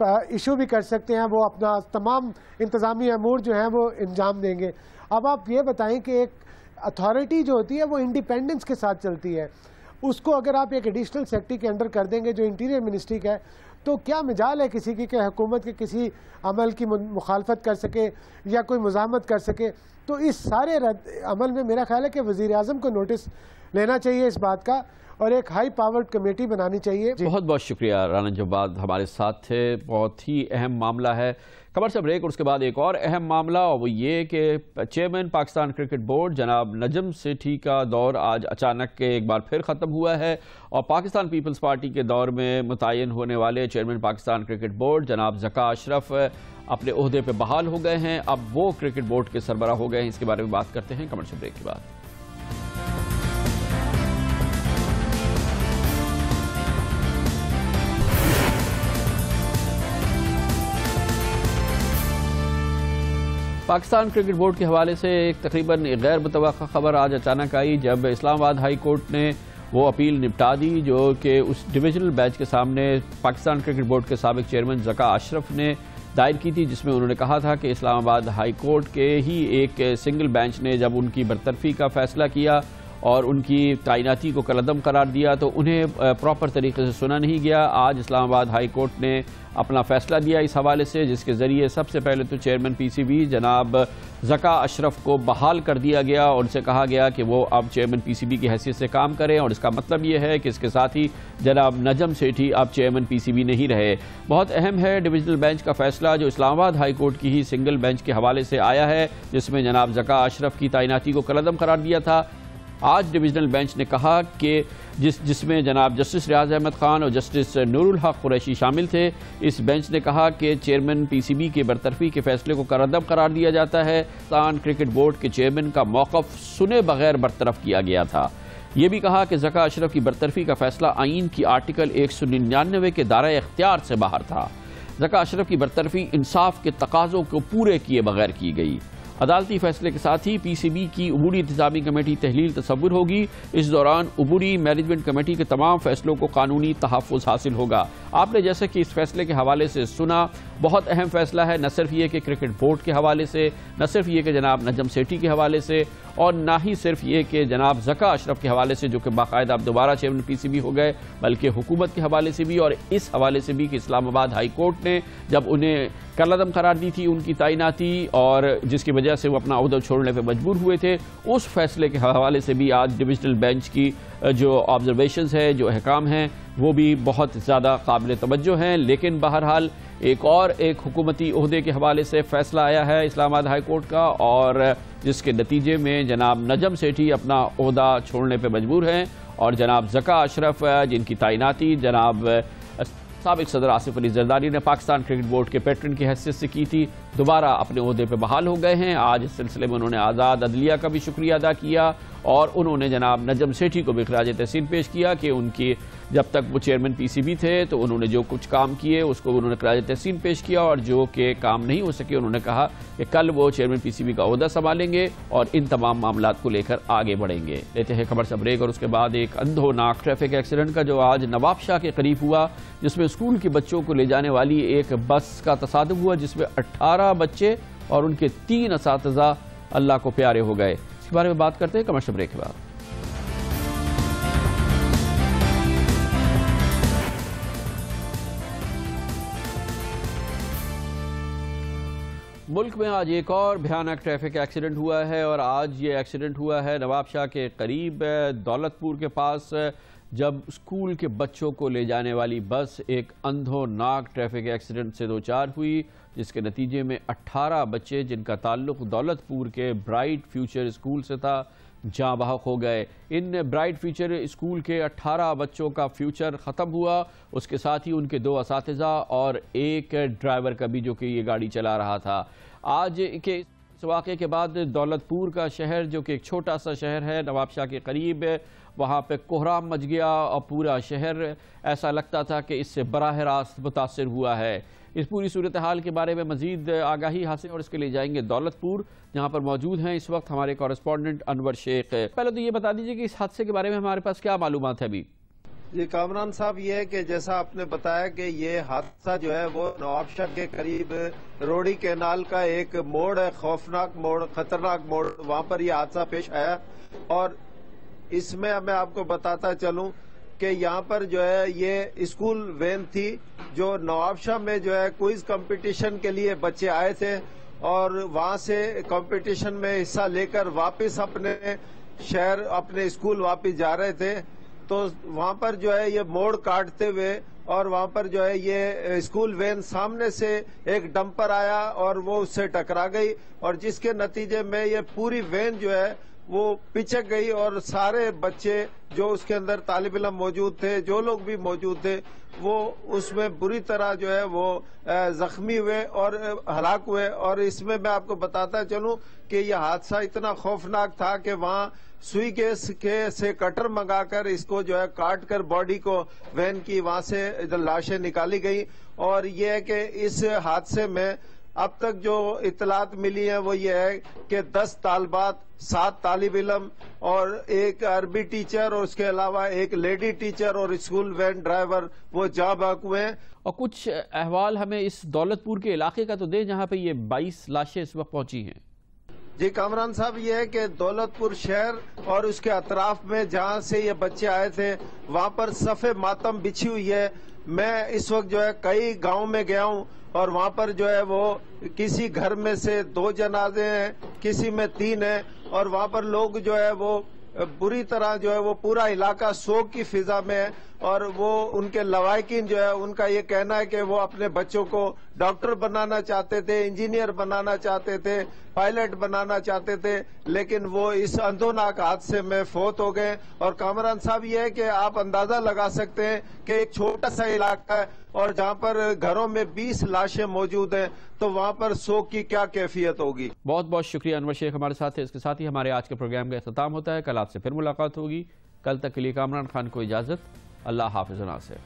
Issue بھی کر سکتے ہیں، وہ اپنا تمام انتظامی امور جو ہیں وہ انجام دیں گے۔ اب آپ یہ بتائیں کہ ایک اتھارٹی جو ہوتی ہے وہ انڈیپینڈنس کے ساتھ چلتی ہے، اس کو اگر آپ ایک ایڈیشنل سیکٹری کے انڈر کر دیں گے جو انٹیریئر منسٹری کا ہے، تو کیا مجال ہے کسی کی کہ حکومت کے کسی عمل کی مخالفت کر سکے یا کوئی مزاحمت کر سکے؟ تو اس سارے رد عمل میں میرا خیال ہے کہ وزیر اعظم کو نوٹس لینا چاہیے اس بات کا، اور ایک ہائی پاورڈ کمیٹی بنانی چاہیے۔ بہت بہت شکریہ رانا جواد ہمارے ساتھ تھے، بہت ہی اہم معاملہ ہے۔ خبر سے بریک اور اس کے بعد ایک اور اہم معاملہ، اور وہ یہ کہ چیئرمین پاکستان کرکٹ بورڈ جناب نجم سیٹھی کا دور آج اچانک ایک بار پھر ختم ہوا ہے، اور پاکستان پیپلز پارٹی کے دور میں متعین ہونے والے چیئرمین پاکستان کرکٹ بورڈ جناب ذکا اشرف اپنے عہدے پہ بحال ہو گئے ہیں، اب وہ کرکٹ بورڈ کے سربراہ ہو گئے ہیں۔ اس کے بارے میں بات کرتے ہیں کمرشل بریک کے بعد۔ پاکستان کرکٹ بورڈ کے حوالے سے ایک تقریباً غیر متوقع خبر آج اچانک آئی، جب اسلام آباد ہائی کورٹ نے وہ اپیل نپٹا دی جو کہ اس ڈویژنل بینچ کے سامنے پاکستان کرکٹ بورڈ کے سابق چیئرمین ذکا اشرف نے دائر کی تھی، جس میں انہوں نے کہا تھا کہ اسلام آباد ہائی کورٹ کے ہی ایک سنگل بینچ نے جب ان کی برطرفی کا فیصلہ کیا اور ان کی تعیناتی کو کالعدم قرار دیا تو انہیں پراپر طریقے سے سنا نہیں گیا۔ آج اسلام آباد ہائی کورٹ نے اپنا فیصلہ دیا اس حوالے سے، جس کے ذریعے سب سے پہلے تو چیئرمین پی سی بی جناب ذکا اشرف کو بحال کر دیا گیا، اور ان سے کہا گیا کہ وہ اب چیئرمین پی سی بی کی حیثیت سے کام کریں، اور اس کا مطلب یہ ہے کہ اس کے ساتھ ہی جناب نجم سیٹھی اب چیئرمین پی سی بی نہیں رہے۔ بہت اہم ہے ڈویژنل بینچ کا فیصلہ جو اسلام آباد ہائی کورٹ کی ہی سنگل بینچ کے حوالے سے آیا ہے، جس میں جناب ذکا اشرف کی تعیناتی کو کالعدم قرار دیا تھا۔ آج ڈویژنل بینچ نے کہا کہ جس میں جناب جسٹس ریاض احمد خان اور جسٹس نور الحق قریشی شامل تھے، اس بینچ نے کہا کہ چیئرمین پی سی بی کے برطرفی کے فیصلے کو کالعدم قرار دیا جاتا ہے۔ پاکستان کرکٹ بورڈ کے چیئرمین کا موقف سنے بغیر برطرف کیا گیا تھا۔ یہ بھی کہا کہ ذکا اشرف کی برطرفی کا فیصلہ آئین کی آرٹیکل 199 کے دائرۂ اختیار سے باہر تھا۔ ذکا اشرف کی برطرفی انصاف کے تقاضوں کو پورے کیے بغیر کی گئی۔ عدالتی فیصلے کے ساتھ ہی پی سی بی کی عبوری انتظامی کمیٹی تحلیل تصور ہوگی۔ اس دوران عبوری مینجمنٹ کمیٹی کے تمام فیصلوں کو قانونی تحفظ حاصل ہوگا۔ آپ نے جیسے کہ اس فیصلے کے حوالے سے سنا، بہت اہم فیصلہ ہے، نہ صرف یہ کہ کرکٹ بورڈ کے حوالے سے، نہ صرف یہ کہ جناب نجم سیٹھی کے حوالے سے، اور نہ ہی صرف یہ کہ جناب ذکا اشرف کے حوالے سے جو کہ باقاعدہ اب دوبارہ چیئرمین پی سی بی ہو گئے، بلکہ حکومت کے حوالے سے بھی، اور اس حوالے سے بھی کہ اسلام آباد ہائی کورٹ نے جب انہیں کالعدم قرار دی تھی ان کی تعیناتی، اور جس کی وجہ سے وہ اپنا عہدہ چھوڑنے پہ مجبور ہوئے تھے، اس فیصلے کے حوالے سے بھی آج ڈویژنل بینچ کی جو آبزرویشنز ہے، جو احکام ہیں، وہ بھی بہت زیادہ قابل توجہ ہیں۔ لیکن بہرحال ایک حکومتی عہدے کے حوالے سے فیصلہ آیا ہے اسلام آباد ہائی کورٹ کا، اور جس کے نتیجے میں جناب نجم سیٹھی اپنا عہدہ چھوڑنے پہ مجبور ہیں، اور جناب ذکا اشرف جن کی تعیناتی جناب سابق صدر آصف علی زرداری نے پاکستان کرکٹ بورڈ کے پیٹرن کی حیثیت سے کی تھی، دوبارہ اپنے عہدے پہ بحال ہو گئے ہیں۔ آج اس سلسلے میں انہوں نے آزاد عدلیہ کا بھی شکریہ ادا کیا، اور انہوں نے جناب نجم سیٹھی کو بھی خراج تحسین پیش کیا کہ ان کی جب تک وہ چیئرمین پی سی بی تھے تو انہوں نے جو کچھ کام کیے اس کو انہوں نے خراج تحسین پیش کیا، اور جو کہ کام نہیں ہو سکے انہوں نے کہا کہ کل وہ چیئرمین پی سی بی کا عہدہ سنبھالیں گے اور ان تمام معاملات کو لے کر آگے بڑھیں گے۔ لیتے ہیں خبر سے بریک، اور اس کے بعد ایک اندھوناک ٹریفک ایکسیڈنٹ کا جو آج نواب شاہ کے قریب ہوا، جس میں اسکول کے بچوں کو لے جانے والی ایک بس کا تصادم ہوا، جس میں 18 بچے اور ان کے 3 اساتذہ اللہ کو پیارے ہو گئے۔ اس کے بارے میں بات کرتے ہیں کمرشل بریک کے بعد۔ ملک میں آج ایک اور بھیانک ٹریفک ایکسیڈنٹ ہوا ہے، اور آج یہ ایکسیڈنٹ ہوا ہے نواب شاہ کے قریب دولت پور کے پاس، جب اسکول کے بچوں کو لے جانے والی بس ایک اندھوناک ٹریفک ایکسیڈنٹ سے دوچار ہوئی، جس کے نتیجے میں 18 بچے جن کا تعلق دولت پور کے برائٹ فیوچر اسکول سے تھا جاں بحق ہو گئے۔ ان برائٹ فیوچر اسکول کے 18 بچوں کا فیوچر ختم ہوا، اس کے ساتھ ہی ان کے 2 اساتذہ اور ایک ڈرائیور کا بھی جو کہ یہ گاڑی چلا رہا تھا۔ آج کے اس واقعے کے بعد دولت پور کا شہر جو کہ ایک چھوٹا سا شہر ہے نواب شاہ کے قریب، وہاں پہ کوہرام مچ گیا، اور پورا شہر ایسا لگتا تھا کہ اس سے براہ راست متاثر ہوا ہے۔ اس پوری صورتحال کے بارے میں مزید آگاہی حاصل اور اس کے لیے جائیں گے دولت پور، جہاں پر موجود ہیں اس وقت ہمارے کورسپونڈنٹ انور شیخ۔ پہلے تو یہ بتا دیجئے کہ اس حادثے کے بارے میں ہمارے پاس کیا معلومات ہے ابھی؟ جی کامران صاحب، یہ ہے کہ جیسا آپ نے بتایا کہ یہ حادثہ جو ہے وہ نوابشاہ کے قریب روڑی کینال کا ایک موڑ ہے، خوفناک موڑ، خطرناک موڑ، وہاں پر یہ حادثہ پیش آیا. اور اس میں میں آپ کو بتاتا چلوں کہ یہاں پر جو ہے یہ اسکول وین تھی جو نوابشاہ میں جو ہے کوئز کمپٹیشن کے لیے بچے آئے تھے اور وہاں سے کمپٹیشن میں حصہ لے کر واپس اپنے شہر اپنے اسکول واپس جا رہے تھے. تو وہاں پر جو ہے یہ موڑ کاٹتے ہوئے اور وہاں پر جو ہے یہ اسکول وین سامنے سے ایک ڈمپر آیا اور وہ اس سے ٹکرا گئی اور جس کے نتیجے میں یہ پوری وین جو ہے وہ پچک گئی اور سارے بچے جو اس کے اندر طالب علم موجود تھے، جو لوگ بھی موجود تھے، وہ اس میں بری طرح جو ہے وہ زخمی ہوئے اور ہلاک ہوئے. اور اس میں آپ کو بتاتا چلوں کہ یہ حادثہ اتنا خوفناک تھا کہ وہاں سوئی گیس سے کٹر منگا کر اس کو جو ہے کاٹ کر باڈی کو وین کی وہاں سے لاشیں نکالی گئی. اور یہ ہے کہ اس حادثے میں اب تک جو اطلاعات ملی ہیں وہ یہ ہے کہ 10 طالبات، 7 طالب علم اور ایک عربی ٹیچر اور اس کے علاوہ ایک لیڈی ٹیچر اور اسکول وین ڈرائیور وہ جاں بحق ہوئے ہیں. اور کچھ احوال ہمیں اس دولت پور کے علاقے کا تو دیں جہاں پہ یہ 22 لاشیں اس وقت پہنچی ہیں. جی کامران صاحب، یہ ہے کہ دولت پور شہر اور اس کے اطراف میں جہاں سے یہ بچے آئے تھے وہاں پر صف ماتم بچھی ہوئی ہے. میں اس وقت جو ہے کئی گاؤں میں گیا ہوں اور وہاں پر جو ہے وہ کسی گھر میں سے 2 جنازے ہیں، کسی میں 3 ہیں اور وہاں پر لوگ جو ہے وہ بری طرح جو ہے وہ پورا علاقہ سوگ کی فضا میں ہے. اور وہ ان کے لواحقین جو ہے ان کا یہ کہنا ہے کہ وہ اپنے بچوں کو ڈاکٹر بنانا چاہتے تھے، انجینئر بنانا چاہتے تھے، پائلٹ بنانا چاہتے تھے، لیکن وہ اس اندھوناک حادثے میں فوت ہو گئے. اور کامران صاحب، یہ ہے کہ آپ اندازہ لگا سکتے ہیں کہ ایک چھوٹا سا علاقہ ہے اور جہاں پر گھروں میں 20 لاشیں موجود ہیں تو وہاں پر سوگ کی کیا کیفیت ہوگی. بہت بہت شکریہ انور شیخ ہمارے ساتھ ہے. اس کے ساتھ ہی ہمارے آج کے پروگرام کا اختتام ہوتا ہے. کل آپ سے پھر ملاقات ہوگی. کل تک کے لیے کامران خان کو اجازت. اللہ حافظ. ناصر.